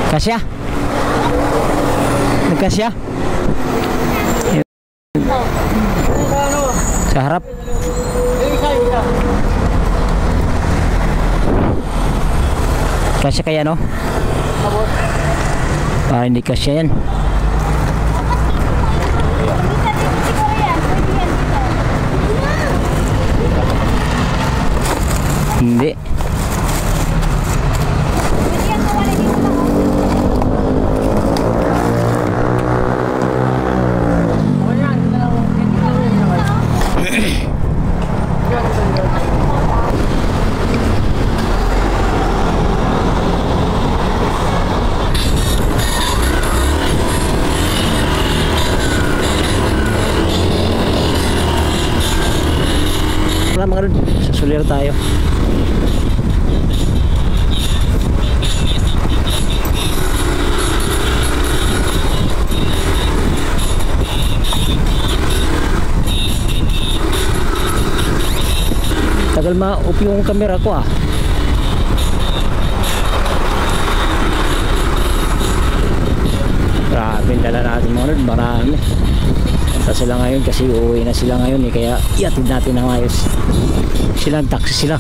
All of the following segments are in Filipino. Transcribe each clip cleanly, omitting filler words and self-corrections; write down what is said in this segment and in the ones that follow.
Kasya? Nagkasya? Sa harap? Kasya kaya no? Para hindi kasya yan. Hindi. Mga rin, susulir tayo. Tagal ma-up yung camera ko ah. Grabe yung dala natin mga rin, marami. Punta sila ngayon kasi uuwi na sila ngayon eh, kaya iatid natin ng ayos. Sila, taxi sila.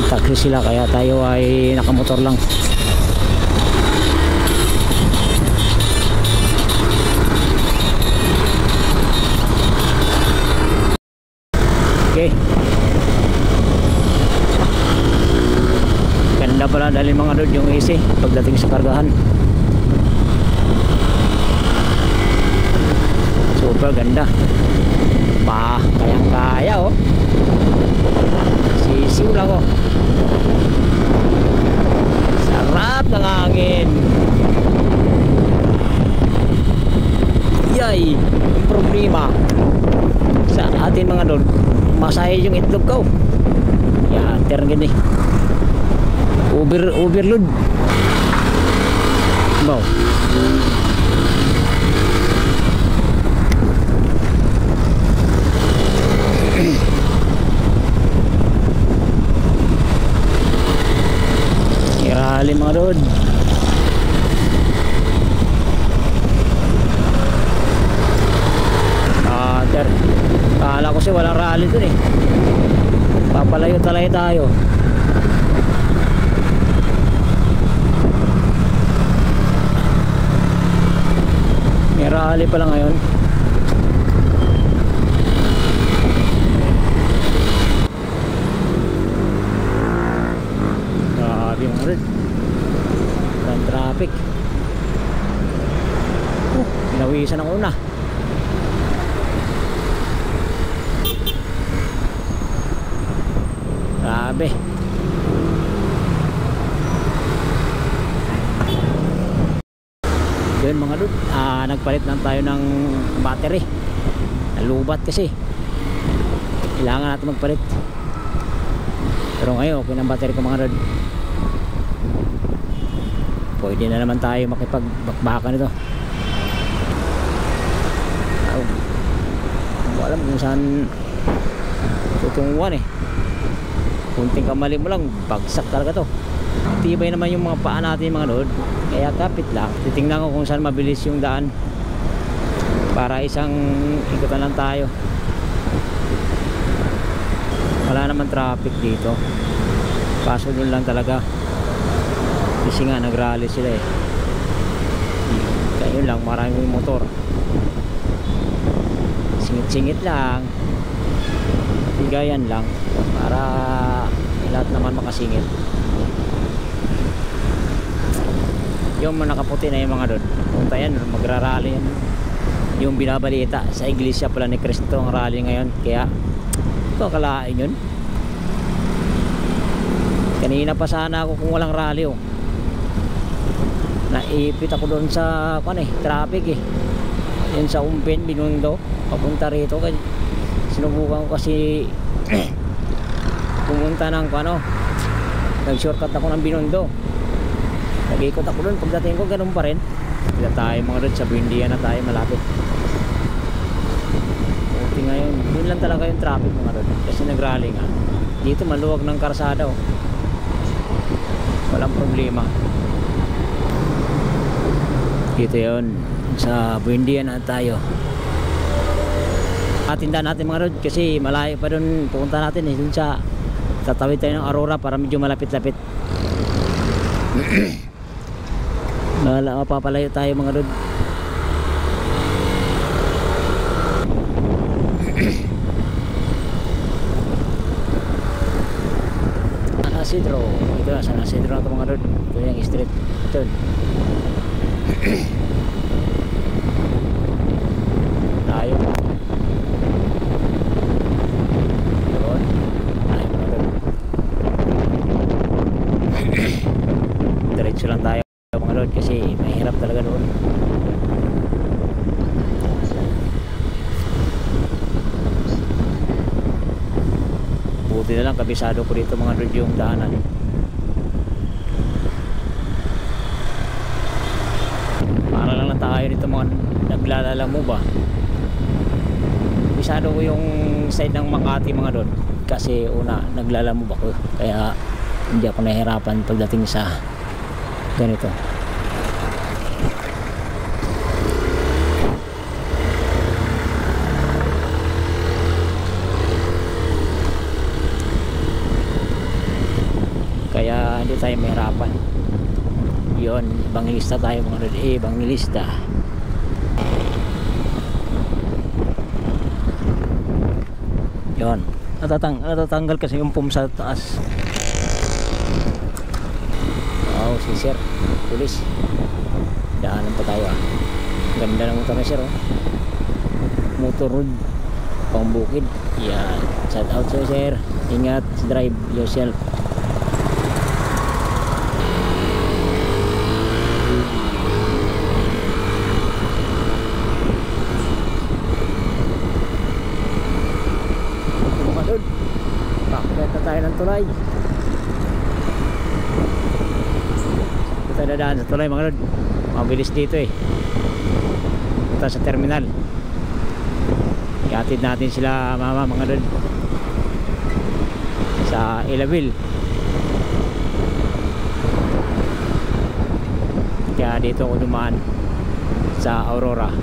Taxi sila kaya tayo ay nakamotor lang. Okay. Ganda pala dahil mga doon yung AC pagdating sa kargahan. Super ganda. Kayang kaya oh. Sisiw lang oh. Sarap ng hangin. Yay! Problema sa atin mga doon, masaya yung itlog ko. Yan, tergen eh. Overload. Wow. Irali mga road. Kala ko siya walang rally dun eh. Papalayo talay tayo. May rally pala ngayon. Grabe yung red. Walang traffic. Pinawisan ako una. Grabe. Yun mga dude, nagpalit lang tayo ng battery. Nalubat kasi. Kailangan natin magpalit. Pero ngayon okay ng battery ko mga dude. Pwede na naman tayo makipagbakbakan nito. Hindi ko alam kung saan tutunguan eh. Kunting kamali mo lang, bagsak talaga to. Tibay naman yung mga paa natin mga load. Kaya kapit lang. Titingnan ko kung saan mabilis yung daan. Para isang ikutan lang tayo. Wala naman traffic dito. Kaso dun lang talaga. Kasi nga nagrally sila eh. Kaya yun lang, maraming motor. Singit-singit lang. Tigayan lang. Para lahat naman makasingit. Yung mga nakaputi na yung mga doon, punta yan, magrarally yan. Yung binabalita sa iglesia pala ni Cristo ang rally ngayon. Kaya ito akalain yun. Kanina pa sana ako kung walang rally oh. Naipit ako doon sa traffic eh. Yun sa Umpin, Binondo, papunta rito. Sinubukan ko kasi pumunta ng nag-shortcut ako ng Binondo. Nag-ikot ako doon. Pagdating ko ganun pa rin. Kita tayo mga doon sa Buendia na tayo malapit. Buti ngayon. Yun lang talaga yung traffic mga road. Kasi nag-rally nga. Dito maluwag ng karsada oh. Walang problema. Dito yun. Sa Buendia na tayo. Atindahan natin mga road kasi malayo pa dun. Pupunta natin eh. Dun sa tatawid tayo ng Aurora para medyo malapit-lapit. Mapapalayo tayo mga road. San Isidro. Ito na San Isidro na ito mga road. Ito yung street. Ito. Tayo. Doon. Tayo mga road. Diretso lang tayo mga road kasi mahirap talaga doon. Buti na lang kabisado ko dito mga road yung daanan. Para lang tayo dito mga naglalala mo ba. Kabisado ko yung side ng Makati mga road kasi una naglalamove ako kaya hindi ako nahihirapan pagdating sa ganito. Kaya hindi tayo mahirapan. Yun, Evangelista tayo mga road. Evangelista. Yun. Natatanggal kasi yung pum sa taas. Wow, si sir. Pulis. Daanan pa tayo ah. Ganda ng motor na sir oh. Motor road. Pang bukid. Yan. Shout out sa'yo sir. Ingat. Drive yourself. Pakita tayo ng tulay. Kita dadaan sa tulay mga lord. Mabilis dito eh. Punta sa terminal. Ihatid natin sila mama mga lord sa Ilaville. Kaya dito ako dumaan sa Aurora.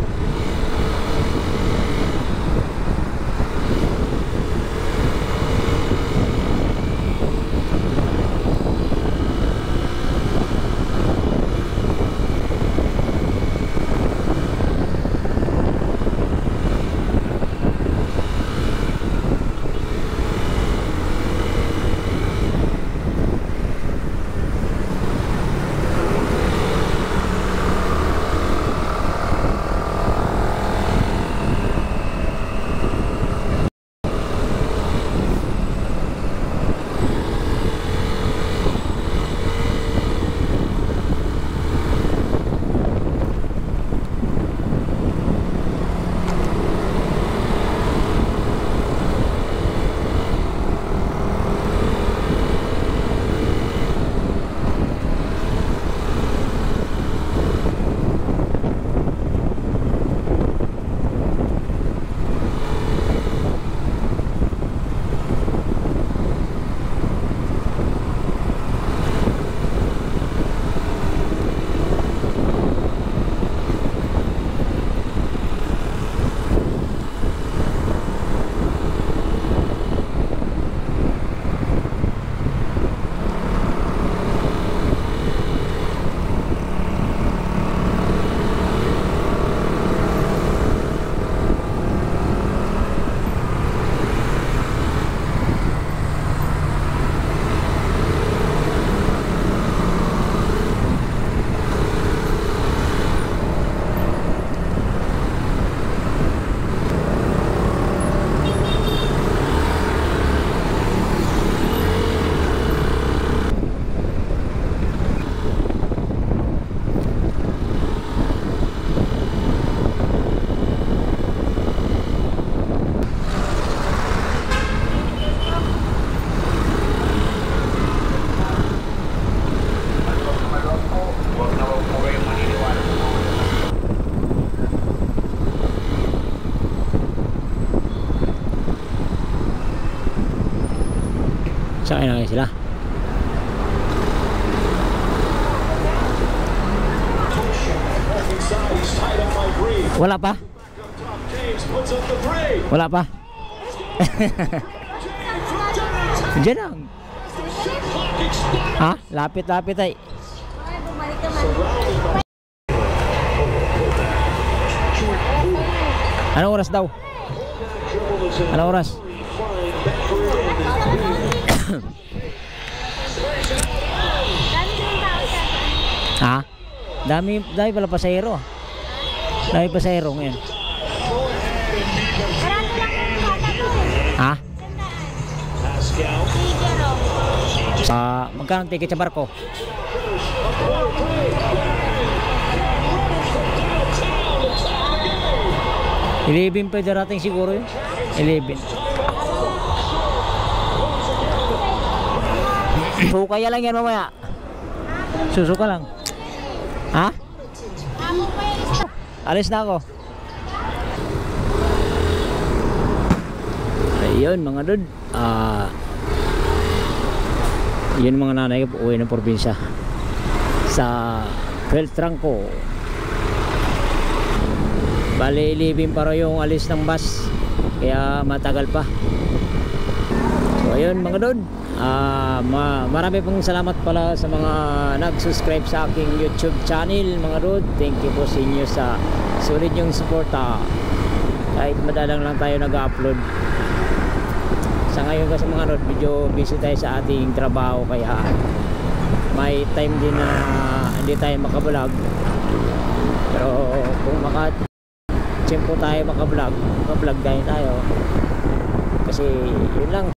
Sakay na kayo sila. Wala pa? Wala pa? Diyan lang. Ha? Lapit-lapit ay. Bumalik naman. Anong oras daw? Anong oras? Ha? Dami pala pasahero. Dami pasahero ngayon. Marami lang yung bata ko. Ha? Tigero. Sa magkano ang ticket sa barko? Ilibin pa darating siguro yun. 11. Sukaya lang yan mamaya. Susuka lang. Ha? Alis na ako. Ayun mga dud. Yun mga nanay ko uwi ng probinsya sa Beltranco. Bali ilibin pa raw yung alis ng bus, kaya matagal pa. So ayun mga dud, marami pong salamat pala sa mga nag-subscribe sa aking YouTube channel mga dud. Thank you po sa inyo sa sulit yung suporta. Kahit madalang lang tayo nag-upload sa ngayon kasi mga dud, medyo busy tayo sa ating trabaho, kaya may time din na hindi tayo makablog. Pero kung tiyempo tayo makablog tayo kasi yun lang.